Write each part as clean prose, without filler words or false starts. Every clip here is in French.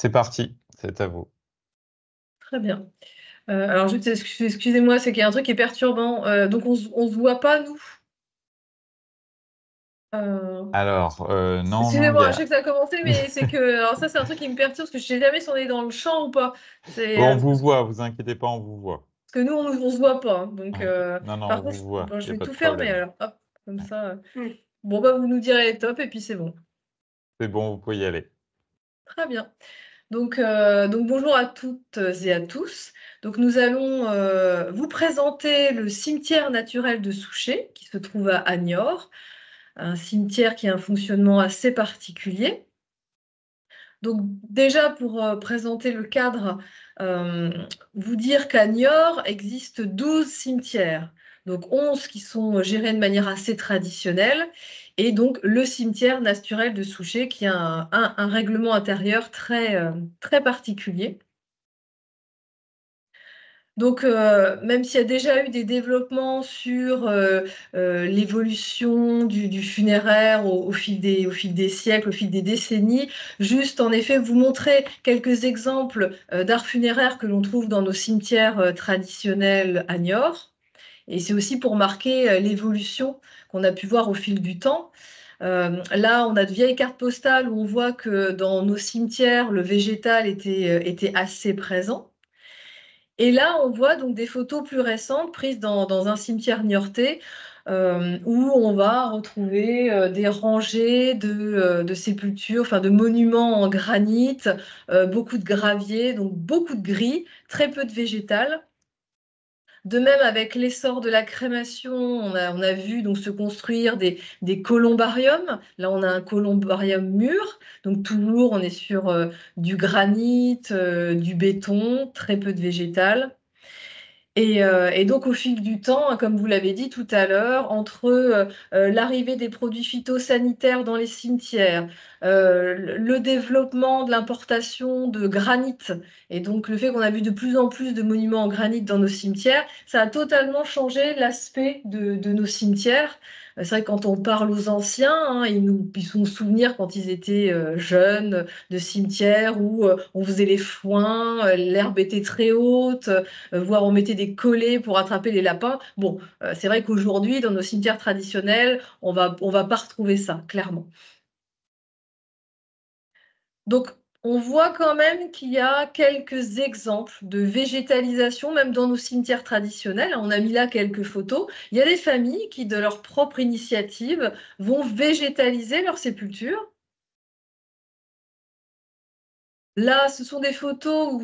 C'est parti, c'est à vous. Très bien. Alors, juste, excusez-moi, c'est qu'il y a un truc qui est perturbant. Donc, on se voit pas, nous. Alors, non, non, Excusez-moi, je sais que ça a commencé, mais c'est que. Alors, ça, c'est un truc qui me perturbe parce que je sais jamais si on est dans le champ ou pas. Bon, on vous voit, vous inquiétez pas, on vous voit. Parce que nous, on se voit pas, hein. Donc, Ouais. Non, non, par on contre, vous voit, bon, il je n'y a vais pas de tout fermer problème. alors. Hop, comme Ouais. ça. Bon, bah, vous nous direz top et puis c'est bon. C'est bon, vous pouvez y aller. Très bien. Donc bonjour à toutes et à tous. Donc nous allons vous présenter le cimetière naturel de Souchet qui se trouve à Niort, un cimetière qui a un fonctionnement assez particulier. Donc déjà pour présenter le cadre, vous dire qu'à Niort existe 12 cimetières, donc 11 qui sont gérés de manière assez traditionnelle, et donc le cimetière naturel de Souchet qui a un règlement intérieur très particulier. Donc, même s'il y a déjà eu des développements sur l'évolution du funéraire au fil des siècles, au fil des décennies, juste en effet vous montrer quelques exemples d'art funéraire que l'on trouve dans nos cimetières traditionnels à Niort. Et c'est aussi pour marquer l'évolution qu'on a pu voir au fil du temps. Là, on a de vieilles cartes postales où on voit que dans nos cimetières, le végétal était assez présent. Et là, on voit donc des photos plus récentes prises dans un cimetière niortais où on va retrouver des rangées de sépultures, enfin de monuments en granit, beaucoup de gravier, donc beaucoup de gris, très peu de végétal. De même, avec l'essor de la crémation, on a vu donc se construire des columbariums. Là, on a un columbarium mûr. Donc, toujours, on est sur du granit, du béton, très peu de végétal. Et donc, au fil du temps, hein, comme vous l'avez dit tout à l'heure, entre l'arrivée des produits phytosanitaires dans les cimetières, le développement de l'importation de granit, et donc le fait qu'on a vu de plus en plus de monuments en granit dans nos cimetières, ça a totalement changé l'aspect de nos cimetières. C'est vrai que quand on parle aux anciens, hein, ils sont souvenir quand ils étaient jeunes de cimetières où on faisait les foins, l'herbe était très haute, voire on mettait des collets pour attraper les lapins. Bon, c'est vrai qu'aujourd'hui, dans nos cimetières traditionnels, on va pas retrouver ça, clairement. Donc, on voit quand même qu'il y a quelques exemples de végétalisation, même dans nos cimetières traditionnels. On a mis là quelques photos. Il y a des familles qui, de leur propre initiative, vont végétaliser leur sépulture. Là, ce sont des photos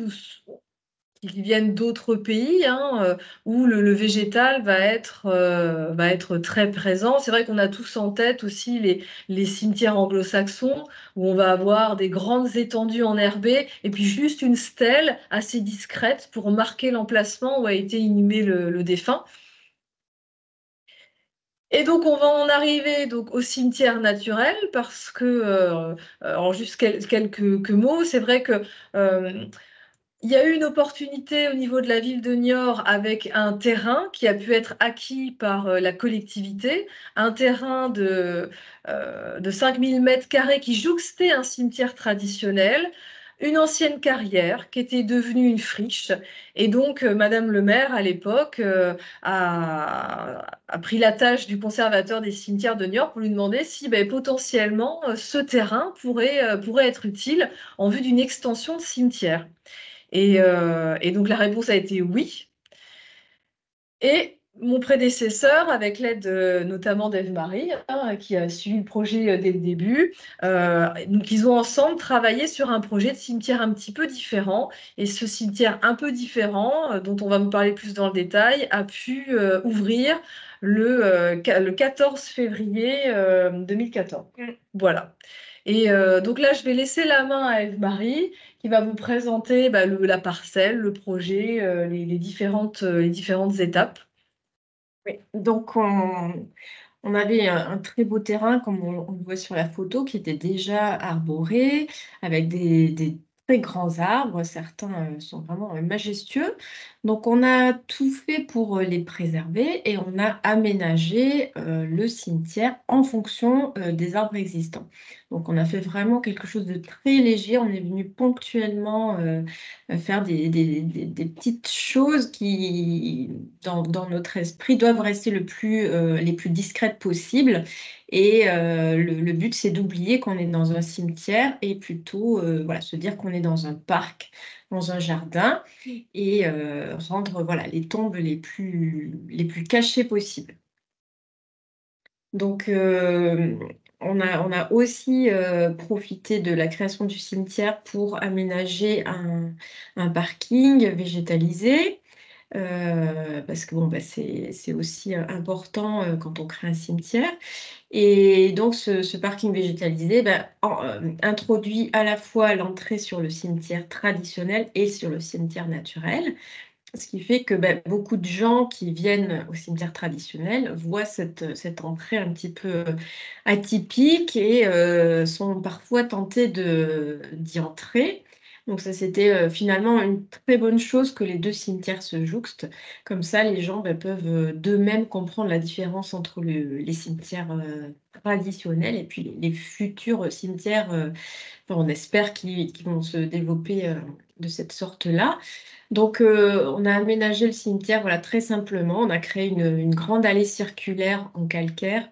qui viennent d'autres pays, hein, où le végétal va être très présent. C'est vrai qu'on a tous en tête aussi les cimetières anglo-saxons, où on va avoir des grandes étendues enherbées, et puis juste une stèle assez discrète pour marquer l'emplacement où a été inhumé le défunt. Et donc, on va en arriver donc, au cimetière naturel parce que, alors juste quelques mots, c'est vrai que il y a eu une opportunité au niveau de la ville de Niort avec un terrain qui a pu être acquis par la collectivité, un terrain de 5000 mètres carrés qui jouxtait un cimetière traditionnel, une ancienne carrière qui était devenue une friche. Et donc, Madame le maire, à l'époque, a pris la tâche du conservateur des cimetières de Niort pour lui demander si ben, potentiellement ce terrain pourrait être utile en vue d'une extension de cimetière. Et donc la réponse a été oui. Et mon prédécesseur, avec l'aide notamment d'Ève-Marie, hein, qui a suivi le projet dès le début, donc ils ont ensemble travaillé sur un projet de cimetière un petit peu différent. Et ce cimetière un peu différent, dont on va vous parler plus dans le détail, a pu ouvrir le 14 février 2014. Voilà. Et donc là, je vais laisser la main à Eve-Marie qui va vous présenter bah, la parcelle, le projet, les différentes étapes. Oui, donc on avait un très beau terrain, comme on le voit sur la photo, qui était déjà arboré, avec des très grands arbres. Certains sont vraiment majestueux. Donc on a tout fait pour les préserver et on a aménagé le cimetière en fonction des arbres existants. Donc, on a fait vraiment quelque chose de très léger. On est venu ponctuellement faire des petites choses qui, dans notre esprit, doivent rester les plus discrètes possibles. Et le but, c'est d'oublier qu'on est dans un cimetière et plutôt voilà, se dire qu'on est dans un parc, dans un jardin et rendre voilà, les tombes les plus cachées possibles. Donc, on a aussi profité de la création du cimetière pour aménager un parking végétalisé. Parce que bon, bah, c'est aussi important quand on crée un cimetière. Et donc, ce parking végétalisé bah, introduit à la fois l'entrée sur le cimetière traditionnel et sur le cimetière naturel. Ce qui fait que bah, beaucoup de gens qui viennent au cimetière traditionnel voient cette entrée un petit peu atypique et sont parfois tentés d'y entrer. Donc ça, c'était finalement une très bonne chose que les deux cimetières se jouxtent. Comme ça, les gens bah, peuvent d'eux-mêmes comprendre la différence entre les cimetières traditionnels et puis les futurs cimetières, enfin, on espère qu'ils vont se développer de cette sorte-là. Donc, on a aménagé le cimetière voilà, très simplement. On a créé une grande allée circulaire en calcaire,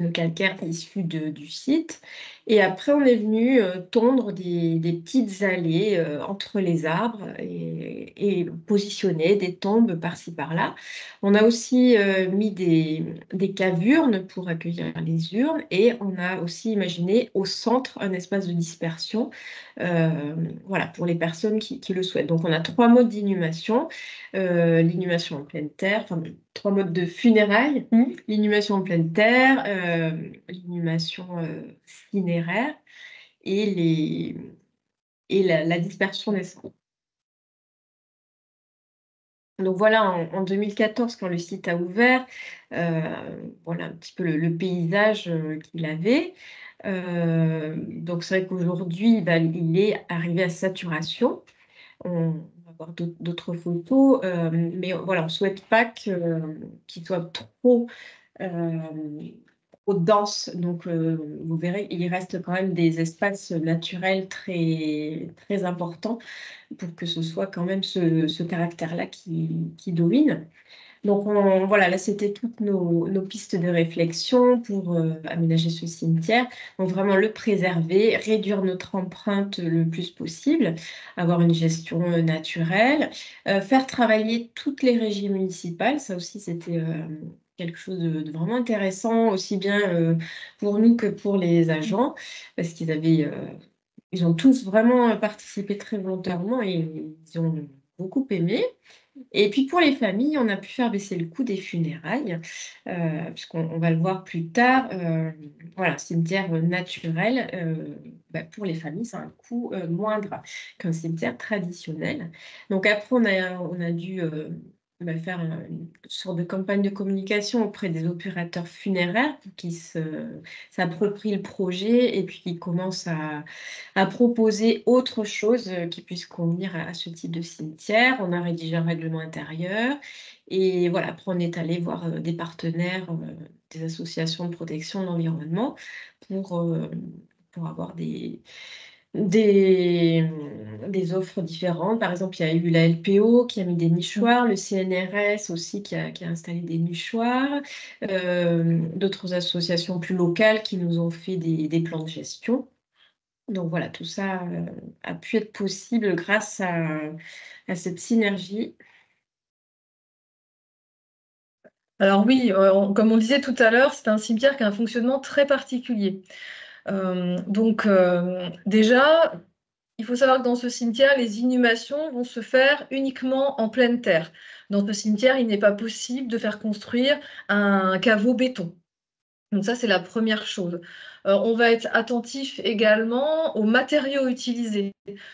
le calcaire issu du site. Et après, on est venu tondre des petites allées entre les arbres et positionner des tombes par-ci par-là. On a aussi mis des cavernes pour accueillir les urnes et on a aussi imaginé au centre un espace de dispersion voilà, pour les personnes qui le souhaitent. Donc, on a 3 modes d'inhumation. L'inhumation en pleine terre, enfin, 3 modes de funérailles, l'inhumation en pleine terre, l'inhumation cinéraire et la dispersion des cendres. Donc voilà, en 2014, quand le site a ouvert, voilà un petit peu le paysage qu'il avait. Donc c'est vrai qu'aujourd'hui, bah, il est arrivé à saturation. On va voir d'autres photos, mais voilà, on ne souhaite pas qu'il soit euh, trop dense. Donc, vous verrez, il reste quand même des espaces naturels très, très importants pour que ce soit quand même ce caractère-là qui domine. Donc, voilà, là, c'était toutes nos pistes de réflexion pour aménager ce cimetière. Donc, vraiment le préserver, réduire notre empreinte le plus possible, avoir une gestion naturelle, faire travailler toutes les régies municipales. Ça aussi, c'était quelque chose de vraiment intéressant, aussi bien pour nous que pour les agents, parce ils ont tous vraiment participé très volontairement et ils ont beaucoup aimé. Et puis pour les familles, on a pu faire baisser le coût des funérailles, puisqu'on va le voir plus tard. Voilà, cimetière naturel, bah, pour les familles, c'est un coût moindre qu'un cimetière traditionnel. Donc après, on a dû faire une sorte de campagne de communication auprès des opérateurs funéraires pour qu'ils s'approprient le projet et puis qu'ils commencent à proposer autre chose qui puisse convenir à ce type de cimetière. On a rédigé un règlement intérieur et voilà, après on est allé voir des partenaires, des associations de protection de l'environnement pour avoir des offres différentes. Par exemple, il y a eu la LPO qui a mis des nichoirs, le CNRS aussi qui a installé des nichoirs, d'autres associations plus locales qui nous ont fait des plans de gestion. Donc voilà, tout ça a pu être possible grâce à cette synergie. Alors oui, comme on disait tout à l'heure, c'est un cimetière qui a un fonctionnement très particulier. Donc déjà, il faut savoir que dans ce cimetière, les inhumations vont se faire uniquement en pleine terre. Dans ce cimetière, il n'est pas possible de faire construire un caveau béton. Donc ça, c'est la première chose. On va être attentif également aux matériaux utilisés.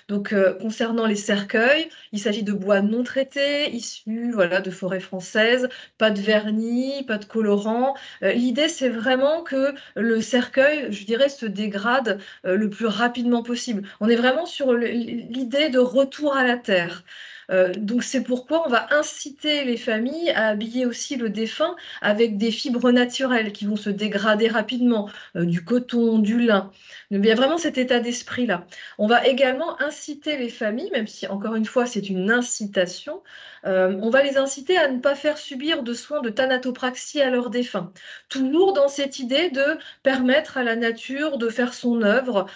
Donc, concernant les cercueils, il s'agit de bois non traités, issus voilà, de forêts françaises, pas de vernis, pas de colorant. L'idée, c'est vraiment que le cercueil, je dirais, se dégrade le plus rapidement possible. On est vraiment sur l'idée de retour à la terre. Donc c'est pourquoi on va inciter les familles à habiller aussi le défunt avec des fibres naturelles qui vont se dégrader rapidement, du coton, du lin. Donc, il y a vraiment cet état d'esprit-là. On va également inciter les familles, même si encore une fois c'est une incitation, on va les inciter à ne pas faire subir de soins de thanatopraxie à leurs défunts. Toujours dans cette idée de permettre à la nature de faire son œuvre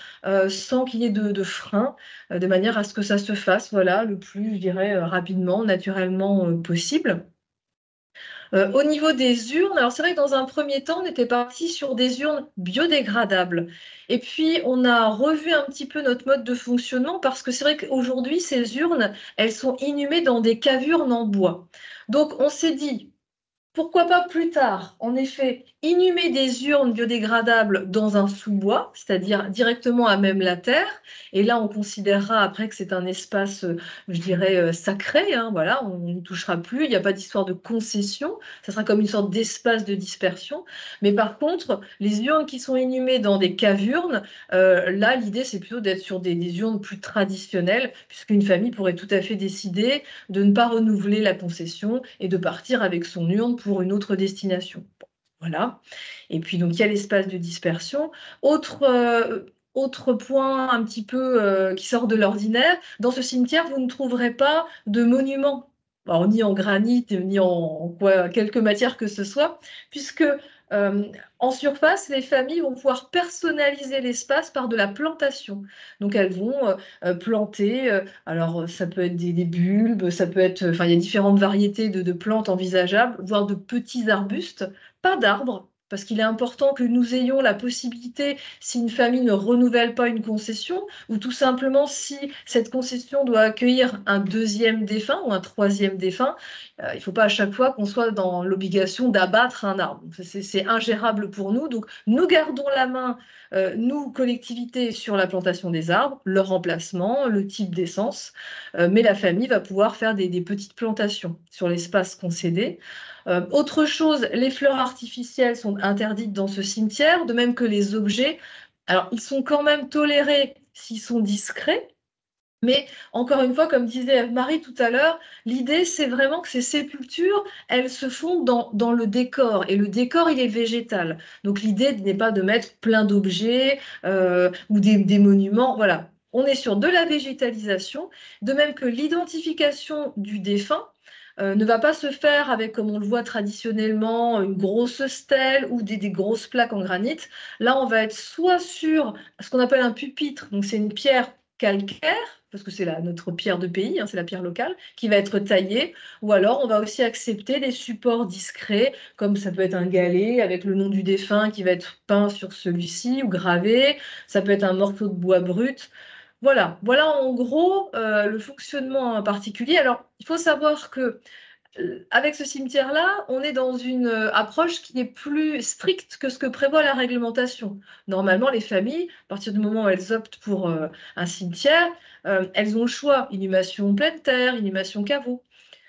sans qu'il y ait de frein, de manière à ce que ça se fasse voilà, le plus, je dirais, rapidement, naturellement possible. Au niveau des urnes, alors c'est vrai que dans un premier temps, on était parti sur des urnes biodégradables. Et puis, on a revu un petit peu notre mode de fonctionnement parce que c'est vrai qu'aujourd'hui, ces urnes, elles sont inhumées dans des cavurnes en bois. Donc, on s'est dit, pourquoi pas plus tard, en effet, inhumer des urnes biodégradables dans un sous-bois, c'est-à-dire directement à même la terre. Et là, on considérera après que c'est un espace, je dirais, sacré. Hein, voilà, on n'y touchera plus. Il n'y a pas d'histoire de concession. Ça sera comme une sorte d'espace de dispersion. Mais par contre, les urnes qui sont inhumées dans des cavurnes, là, l'idée, c'est plutôt d'être sur des urnes plus traditionnelles, puisqu'une famille pourrait tout à fait décider de ne pas renouveler la concession et de partir avec son urne pour une autre destination. Bon, voilà. Et puis, donc, il y a l'espace de dispersion. Autre point un petit peu qui sort de l'ordinaire, dans ce cimetière, vous ne trouverez pas de monuments, alors, ni en granit, ni en quelque matière que ce soit, puisque en surface, les familles vont pouvoir personnaliser l'espace par de la plantation. Donc, elles vont planter, alors ça peut être des bulbes, ça peut être, enfin, il y a différentes variétés de plantes envisageables, voire de petits arbustes, pas d'arbres, parce qu'il est important que nous ayons la possibilité, si une famille ne renouvelle pas une concession, ou tout simplement si cette concession doit accueillir un deuxième défunt ou un troisième défunt, il ne faut pas à chaque fois qu'on soit dans l'obligation d'abattre un arbre. C'est ingérable pour nous. Donc, nous gardons la main, nous, collectivités, sur la plantation des arbres, leur remplacement, le type d'essence, mais la famille va pouvoir faire des petites plantations sur l'espace concédé. Autre chose, les fleurs artificielles sont interdites dans ce cimetière, de même que les objets. Alors, ils sont quand même tolérés s'ils sont discrets, mais encore une fois, comme disait Marie tout à l'heure, l'idée, c'est vraiment que ces sépultures, elles se font dans le décor, et le décor, il est végétal. Donc l'idée n'est pas de mettre plein d'objets ou des monuments, voilà. On est sur de la végétalisation, de même que l'identification du défunt ne va pas se faire avec, comme on le voit traditionnellement, une grosse stèle ou des grosses plaques en granit. Là, on va être soit sur ce qu'on appelle un pupitre, donc c'est une pierre calcaire, parce que c'est notre pierre de pays, hein, c'est la pierre locale, qui va être taillée, ou alors on va aussi accepter des supports discrets, comme ça peut être un galet avec le nom du défunt qui va être peint sur celui-ci ou gravé, ça peut être un morceau de bois brut. Voilà en gros le fonctionnement particulier. Alors, il faut savoir que avec ce cimetière-là, on est dans une approche qui est plus stricte que ce que prévoit la réglementation. Normalement, les familles, à partir du moment où elles optent pour un cimetière, elles ont le choix, inhumation pleine terre, inhumation caveau.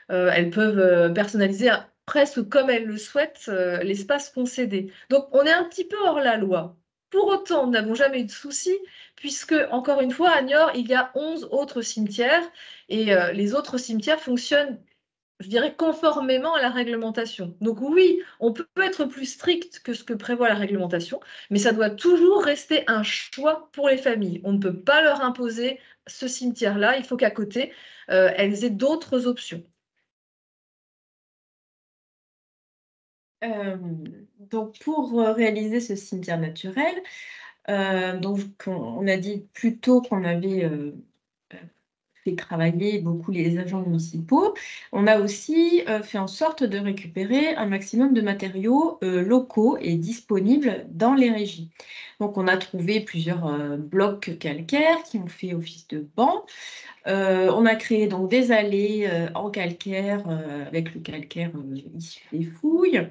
Elles peuvent personnaliser presque comme elles le souhaitent l'espace concédé. Donc, on est un petit peu hors la loi. Pour autant, nous n'avons jamais eu de soucis, puisque, encore une fois, à Niort, il y a 11 autres cimetières, et les autres cimetières fonctionnent, je dirais, conformément à la réglementation. Donc oui, on peut être plus strict que ce que prévoit la réglementation, mais ça doit toujours rester un choix pour les familles. On ne peut pas leur imposer ce cimetière-là, il faut qu'à côté, elles aient d'autres options. Donc, pour réaliser ce cimetière naturel, donc on a dit plus tôt qu'on avait fait travailler beaucoup les agents municipaux. On a aussi fait en sorte de récupérer un maximum de matériaux locaux et disponibles dans les régies. Donc, on a trouvé plusieurs blocs calcaires qui ont fait office de banc. On a créé donc des allées en calcaire avec le calcaire issu des fouilles.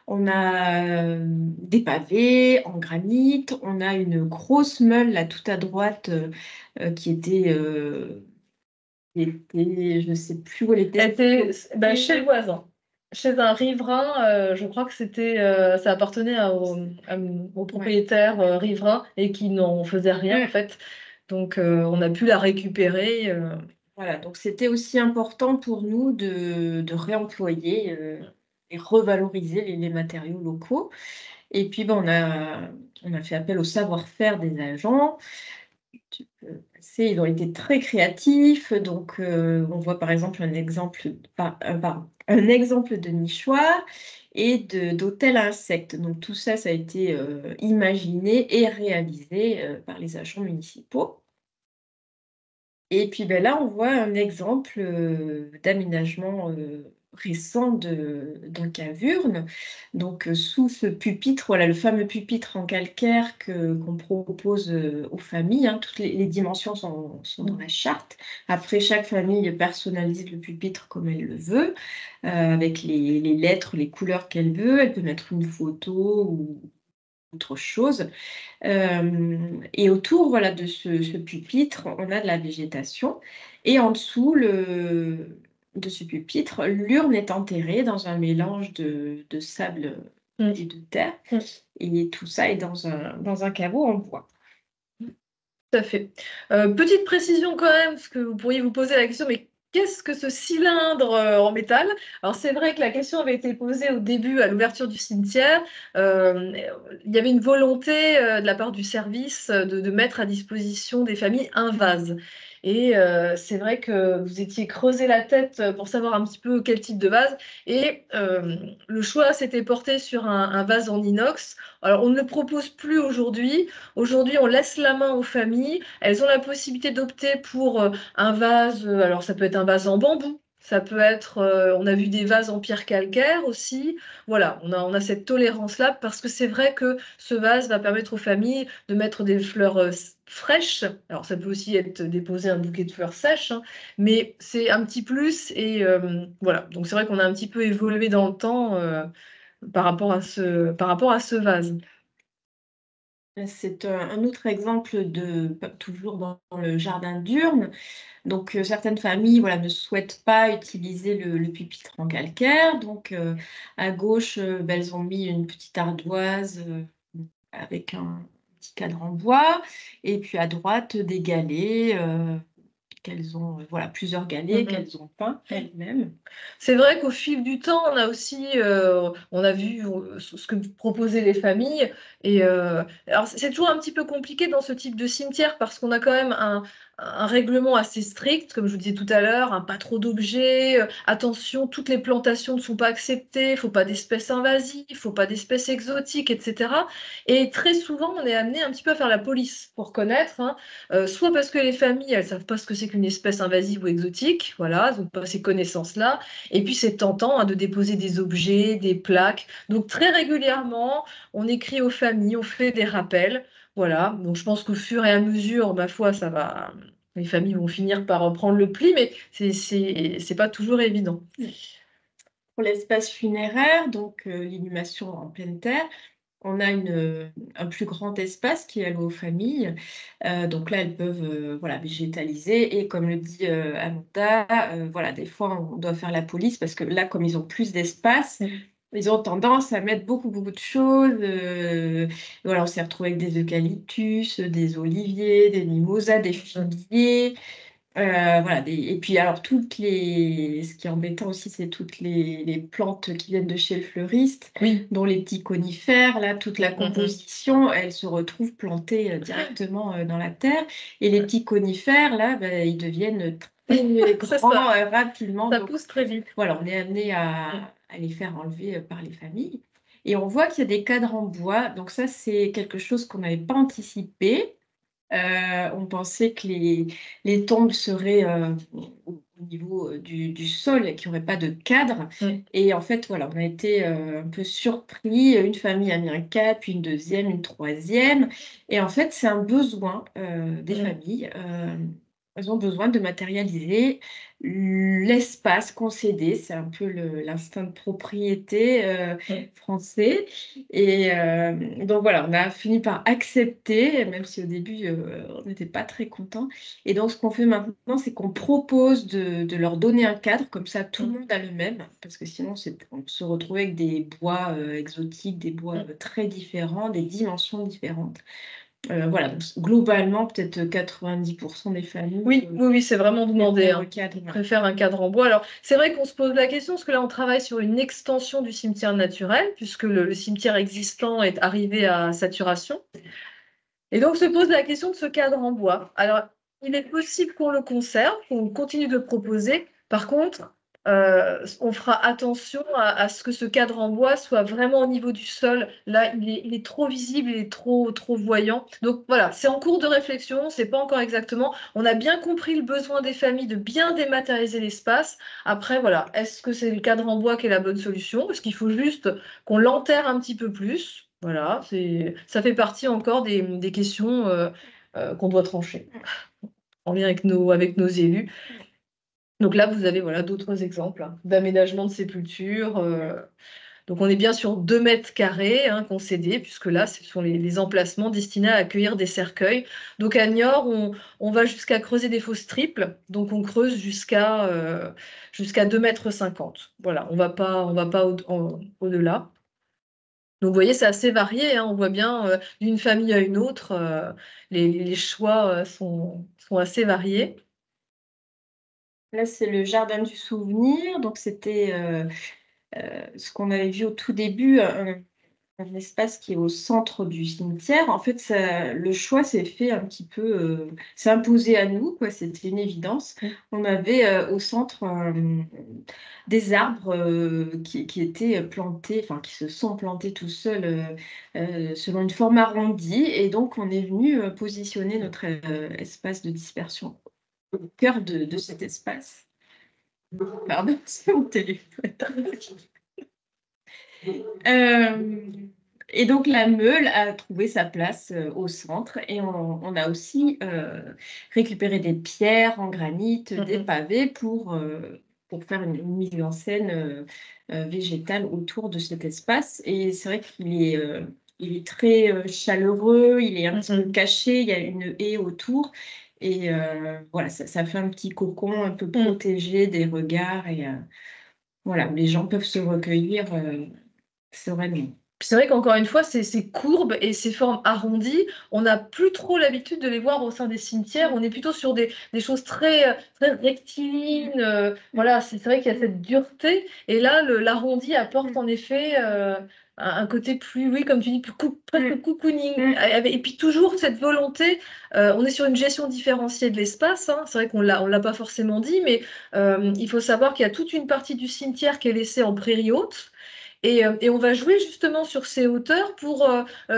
On a des pavés en granit. On a une grosse meule là tout à droite qui était, je ne sais plus où elle était. Elle était chez le voisin. Chez un riverain, je crois que ça appartenait au propriétaire riverain et qui n'en faisait rien en fait. Donc on a pu la récupérer. Voilà, donc c'était aussi important pour nous de réemployer et revaloriser les matériaux locaux. Et puis, on a fait appel au savoir-faire des agents. Tu peux passer, ils ont été très créatifs. Donc, on voit par exemple un exemple de nichoir et d'hôtel à insectes. Donc, tout ça, ça a été imaginé et réalisé par les agents municipaux. Et puis là, on voit un exemple d'aménagement récent d'un cavurne. Donc, sous ce pupitre, voilà le fameux pupitre en calcaire qu'on propose aux familles, hein. Toutes les dimensions sont dans la charte. Après, chaque famille personnalise le pupitre comme elle le veut, avec les lettres, les couleurs qu'elle veut. Elle peut mettre une photo ou autre chose. Et autour, voilà, de ce pupitre, on a de la végétation. Et en dessous de ce pupitre, l'urne est enterrée dans un mélange de sable et de terre. Et tout ça est dans un caveau en bois. Tout à fait. Petite précision quand même, parce que vous pourriez vous poser la question, mais qu'est-ce que ce cylindre en métal? Alors c'est vrai que la question avait été posée au début, à l'ouverture du cimetière. Il y avait une volonté de la part du service de mettre à disposition des familles un vase. Et c'est vrai que vous étiez creusé la tête pour savoir un petit peu quel type de vase. Et le choix s'était porté sur un vase en inox. Alors on ne le propose plus aujourd'hui. Aujourd'hui, on laisse la main aux familles. Elles ont la possibilité d'opter pour un vase. Alors, ça peut être un vase en bambou. Ça peut être, on a vu des vases en pierre calcaire aussi. Voilà, on a cette tolérance-là parce que c'est vrai que ce vase va permettre aux familles de mettre des fleurs fraîches. Alors, ça peut aussi être déposer un bouquet de fleurs sèches, hein, mais c'est un petit plus. Et voilà, donc c'est vrai qu'on a un petit peu évolué dans le temps par rapport à ce vase. C'est un autre exemple toujours dans le jardin d'urne. Donc, certaines familles, voilà, ne souhaitent pas utiliser le pupitre en calcaire. Donc, à gauche, elles ont mis une petite ardoise avec un petit cadre en bois. Et puis, à droite, des galets qu'elles ont, voilà, plusieurs galets qu'elles ont peints elles-mêmes. C'est vrai qu'au fil du temps, on a aussi, on a vu ce que proposaient les familles. Et alors, c'est toujours un petit peu compliqué dans ce type de cimetière parce qu'on a quand même un règlement assez strict, comme je vous disais tout à l'heure, hein, pas trop d'objets. Attention, toutes les plantations ne sont pas acceptées. Il faut pas d'espèces invasives, il faut pas d'espèces exotiques, etc. Et très souvent, on est amené un petit peu à faire la police pour connaître, hein, soit parce que les familles, elles savent pas ce que c'est qu'une espèce invasive ou exotique, voilà, elles n'ont pas ces connaissances-là. Et puis c'est tentant, hein, de déposer des objets, des plaques. Donc très régulièrement, on écrit aux familles, on fait des rappels. Voilà. Donc je pense qu'au fur et à mesure, ma foi, ça va. Les familles vont finir par prendre le pli, mais c'est pas toujours évident. Pour l'espace funéraire, donc l'inhumation en pleine terre, on a un plus grand espace qui est alloué aux familles. Donc là, elles peuvent voilà, végétaliser. Et comme le dit Amanda, voilà, des fois, on doit faire la police parce que là, comme ils ont plus d'espace, ils ont tendance à mettre beaucoup, beaucoup de choses. Voilà, on s'est retrouvé avec des eucalyptus, des oliviers, des mimosas, des figuiers. Voilà, et puis alors ce qui est embêtant aussi, c'est toutes les plantes qui viennent de chez le fleuriste, Oui. dont les petits conifères, là, toute la composition, elle se retrouve plantée directement dans la terre. Et les petits conifères, là, ils deviennent très grands rapidement. Ça Donc, pousse très vite. voilà, on est amené à les faire enlever par les familles. Et on voit qu'il y a des cadres en bois. Donc ça, c'est quelque chose qu'on n'avait pas anticipé. On pensait que les tombes seraient au niveau du sol et qu'il n'y aurait pas de cadre. Et en fait, voilà, on a été un peu surpris. Une famille a mis un cadre, puis une deuxième, une troisième. Et en fait, c'est un besoin des familles. Elles ont besoin de matérialiser l'espace concédé. C'est un peu l'instinct de propriété français. Et donc voilà, on a fini par accepter, même si au début, on n'était pas très contents. Et donc, ce qu'on fait maintenant, c'est qu'on propose de leur donner un cadre, comme ça, tout le monde a le même, parce que sinon, on se retrouve avec des bois exotiques, des bois très différents, des dimensions différentes. Voilà, donc globalement, peut-être 90% des familles Oui, c'est vraiment demandé. recadrent. Préfère un cadre en bois. Alors, c'est vrai qu'on se pose la question, parce que là, on travaille sur une extension du cimetière naturel, puisque le cimetière existant est arrivé à saturation. Et donc, se pose la question de ce cadre en bois. Alors, il est possible qu'on le conserve, qu'on continue de le proposer. Par contre, on fera attention à ce que ce cadre en bois soit vraiment au niveau du sol. Là, il est trop visible, il est trop voyant. Donc voilà, c'est en cours de réflexion, on ne sait pas encore exactement. On a bien compris le besoin des familles de bien dématérialiser l'espace. Après, voilà, est-ce que c'est le cadre en bois qui est la bonne solution? Est-ce qu'il faut juste qu'on l'enterre un petit peu plus? Voilà, ça fait partie encore des questions qu'on doit trancher en lien avec nos élus. Donc là, vous avez voilà, d'autres exemples d'aménagement de sépultures. Donc on est bien sur 2 mètres carrés concédés, puisque là, ce sont les emplacements destinés à accueillir des cercueils. Donc à Niort, on va jusqu'à creuser des fosses triples. Donc on creuse jusqu'à 2,50 mètres. Voilà, on va pas au-delà. Donc, vous voyez, c'est assez varié. On voit bien d'une famille à une autre, les choix sont assez variés. Là, c'est le jardin du souvenir. Donc, c'était ce qu'on avait vu au tout début, un espace qui est au centre du cimetière. En fait, le choix s'est fait un petit peu, s'est imposé à nous, quoi. C'était une évidence. On avait au centre des arbres qui étaient plantés, enfin qui se sont plantés tout seuls selon une forme arrondie. Et donc, on est venu positionner notre espace de dispersion au cœur de cet espace. Pardon, c'est mon téléphone. Et donc la meule a trouvé sa place au centre et on a aussi récupéré des pierres en granit, des pavés pour faire une mise en scène végétale autour de cet espace. Et c'est vrai il est très chaleureux, il est un petit peu caché, il y a une haie autour. Et voilà, ça fait un petit cocon un peu protégé des regards et voilà, où les gens peuvent se recueillir sereinement. C'est vrai qu'encore une fois, ces courbes et ces formes arrondies, on n'a plus trop l'habitude de les voir au sein des cimetières. On est plutôt sur des choses très rectilignes. Voilà, c'est vrai qu'il y a cette dureté. Et là, l'arrondi apporte en effet un côté plus, oui, comme tu dis, presque cocooning. Et puis toujours cette volonté, on est sur une gestion différenciée de l'espace. C'est vrai qu'on l'a pas forcément dit, mais il faut savoir qu'il y a toute une partie du cimetière qui est laissée en prairie haute. Et on va jouer justement sur ces hauteurs pour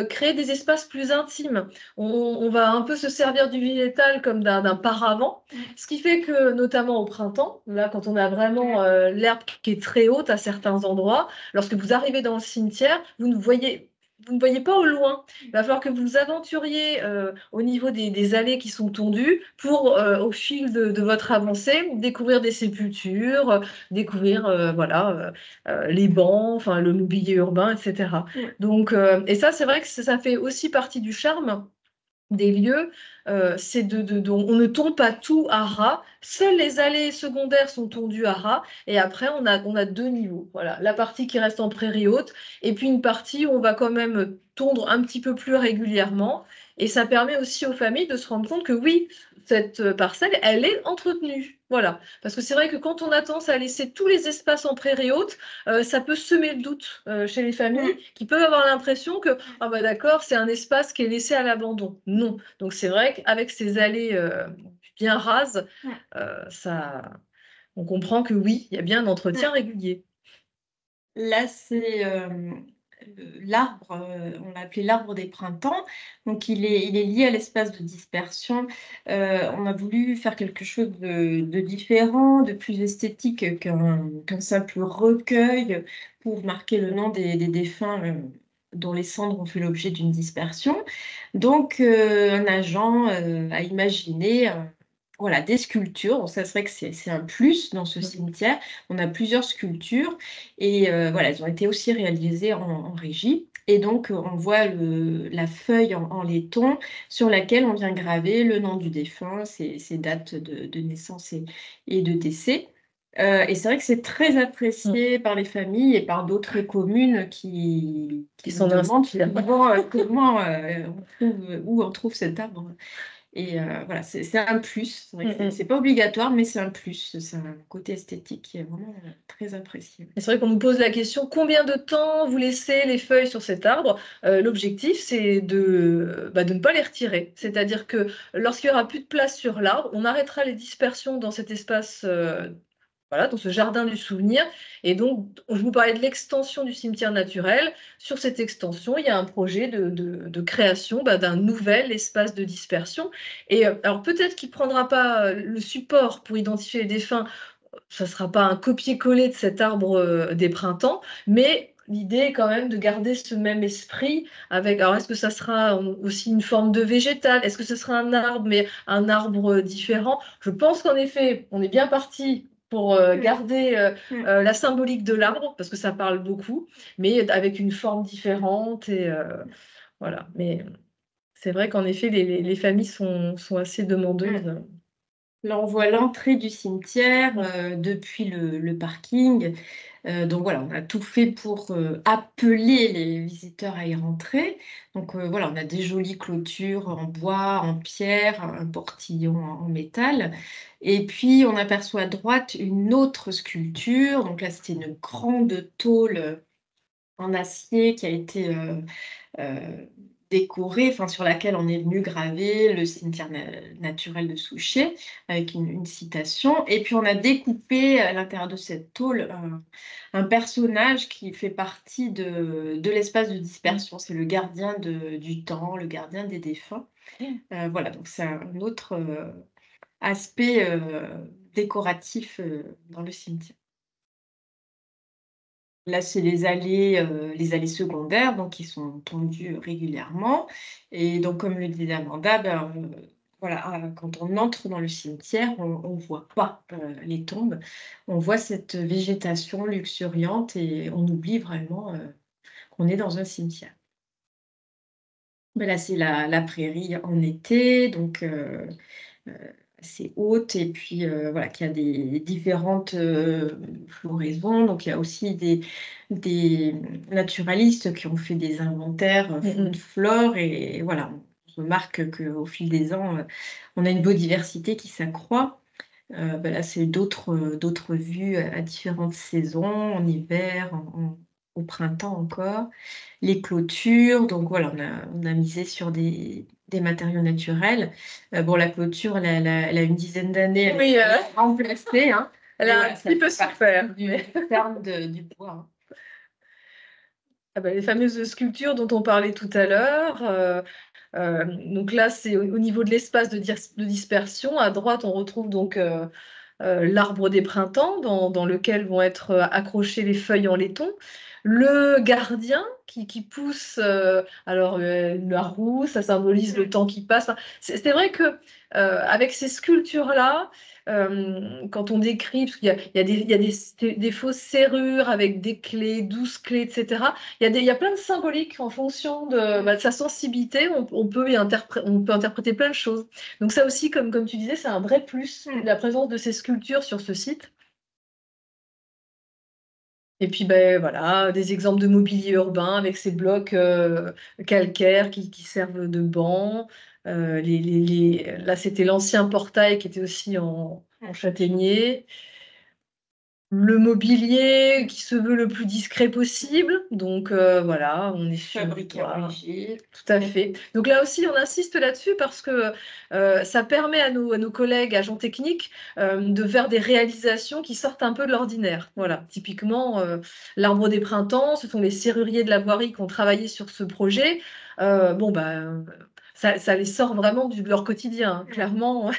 créer des espaces plus intimes. On va un peu se servir du végétal comme d'un paravent, ce qui fait que, notamment au printemps, là, quand on a vraiment l'herbe qui est très haute à certains endroits, lorsque vous arrivez dans le cimetière, vous ne voyez pas au loin. Il va falloir que vous vous aventuriez au niveau des allées qui sont tondues pour, au fil de votre avancée, découvrir des sépultures, découvrir voilà, les bancs, enfin le mobilier urbain, etc. Donc, et ça, c'est vrai que ça fait aussi partie du charme des lieux, c'est on ne tombe pas tout à ras. Seules les allées secondaires sont tondues à ras. Et après, on a 2 niveaux. Voilà, la partie qui reste en prairie haute, et puis une partie où on va quand même tondre un petit peu plus régulièrement. Et ça permet aussi aux familles de se rendre compte que oui, cette parcelle, elle est entretenue. Voilà. Parce que c'est vrai que quand on a tendance à laisser tous les espaces en prairie haute, ça peut semer le doute chez les familles qui peuvent avoir l'impression que, ah bah d'accord, c'est un espace qui est laissé à l'abandon. Non. Donc c'est vrai qu'avec ces allées bien rases, on comprend que oui, il y a bien un entretien régulier. Là, c'est l'arbre, on l'a appelé l'arbre des printemps. Donc, il est lié à l'espace de dispersion. On a voulu faire quelque chose de différent, de plus esthétique qu'un simple recueil pour marquer le nom des défunts dont les cendres ont fait l'objet d'une dispersion. Donc, un agent a imaginé voilà, des sculptures. Donc, ça serait que c'est un plus dans ce cimetière. On a plusieurs sculptures et voilà, elles ont été aussi réalisées en régie. Et donc, on voit la feuille en laiton sur laquelle on vient graver le nom du défunt, ses dates de naissance et de décès. Et c'est vrai que c'est très apprécié par les familles et par d'autres communes qui s'en nous demandent inspirent. comment où on trouve cet arbre. Et voilà, c'est un plus. C'est vrai que c'est pas obligatoire, mais c'est un plus. C'est un côté esthétique qui est vraiment très apprécié. Et c'est vrai qu'on nous pose la question, combien de temps vous laissez les feuilles sur cet arbre? L'objectif, c'est de ne pas les retirer. C'est-à-dire que lorsqu'il n'y aura plus de place sur l'arbre, on arrêtera les dispersions dans cet espace, voilà, dans ce jardin du souvenir. Et donc, je vous parlais de l'extension du cimetière naturel. Sur cette extension, il y a un projet de création d'un nouvel espace de dispersion. Et alors, peut-être qu'il ne prendra pas le support pour identifier les défunts. Ça ne sera pas un copier-coller de cet arbre des printemps, mais l'idée est quand même de garder ce même esprit avec. Alors, est-ce que ça sera aussi une forme de végétal? Est-ce que ce sera un arbre, mais un arbre différent? Je pense qu'en effet, on est bien parti pour garder la symbolique de l'arbre, parce que ça parle beaucoup, mais avec une forme différente. Et voilà. Mais c'est vrai qu'en effet, les familles sont assez demandeuses. Là, on voit l'entrée du cimetière depuis le parking. Donc voilà, on a tout fait pour appeler les visiteurs à y rentrer. Donc voilà, on a des jolies clôtures en bois, en pierre, un portillon en métal. Et puis on aperçoit à droite une autre sculpture. Donc là, c'était une grande tôle en acier qui a été euh, décorée, enfin, sur laquelle on est venu graver le cimetière naturel de Souchet avec une citation. Et puis on a découpé à l'intérieur de cette tôle un personnage qui fait partie de l'espace de dispersion. C'est le gardien du temps, le gardien des défunts. Voilà, donc c'est un autre aspect décoratif dans le cimetière. Là, c'est les allées secondaires, donc qui sont tondues régulièrement. Et donc, comme le disait Amanda, ben, voilà, quand on entre dans le cimetière, on ne voit pas les tombes. On voit cette végétation luxuriante et on oublie vraiment qu'on est dans un cimetière. Ben là, c'est la prairie en été, donc assez haute, et puis voilà, qu'il y a des différentes floraisons. Donc il y a aussi des naturalistes qui ont fait des inventaires faune, flore, et voilà, on remarque qu'au fil des ans, on a une biodiversité qui s'accroît. Ben là, c'est d'autres vues à différentes saisons, en hiver, au printemps encore. Les clôtures, donc voilà, on a misé sur des matériaux naturels. Bon, la clôture, elle a une dizaine d'années, Oui, elle est remplacée, hein. elle a un petit peu souffert. Du ferme du bois, hein. Ah bah, les fameuses sculptures dont on parlait tout à l'heure. Donc là, c'est au niveau de l'espace de dispersion. À droite, on retrouve donc l'arbre des printemps dans lequel vont être accrochées les feuilles en laiton. Le gardien qui pousse, la roue, ça symbolise le temps qui passe. Enfin, c'est vrai que avec ces sculptures-là, quand on décrit, parce qu'il y a des fausses serrures avec des clés, 12 clés, etc. Il y a plein de symboliques en fonction de sa sensibilité. On peut interpréter plein de choses. Donc ça aussi, comme tu disais, c'est un vrai plus, la présence de ces sculptures sur ce site. Et puis voilà, des exemples de mobilier urbain avec ces blocs calcaires qui servent de banc. Là, c'était l'ancien portail qui était aussi en châtaignier. Le mobilier qui se veut le plus discret possible. Donc voilà, on est sur Fabriqué en léger. Tout à fait. Donc là aussi, on insiste là-dessus parce que ça permet à nos collègues agents techniques de faire des réalisations qui sortent un peu de l'ordinaire. Voilà, typiquement, l'arbre des printemps, ce sont les serruriers de la voirie qui ont travaillé sur ce projet. Ça les sort vraiment de leur quotidien, hein, clairement.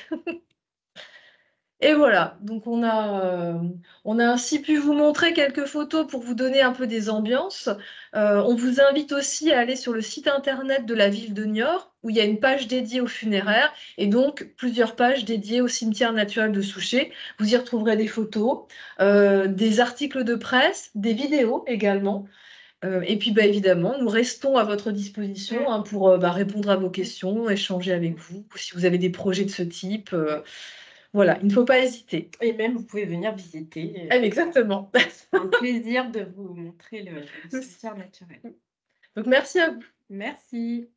Et voilà, donc on a ainsi pu vous montrer quelques photos pour vous donner un peu des ambiances. On vous invite aussi à aller sur le site internet de la ville de Niort, où il y a une page dédiée aux funéraires et donc plusieurs pages dédiées au cimetière naturel de Souchet. Vous y retrouverez des photos, des articles de presse, des vidéos également. Et puis évidemment, nous restons à votre disposition pour répondre à vos questions, échanger avec vous, si vous avez des projets de ce type. Voilà, il ne faut pas hésiter. Et même, vous pouvez venir visiter. Exactement. C'est un plaisir de vous montrer le cimetière naturel. Donc, merci à vous. Merci.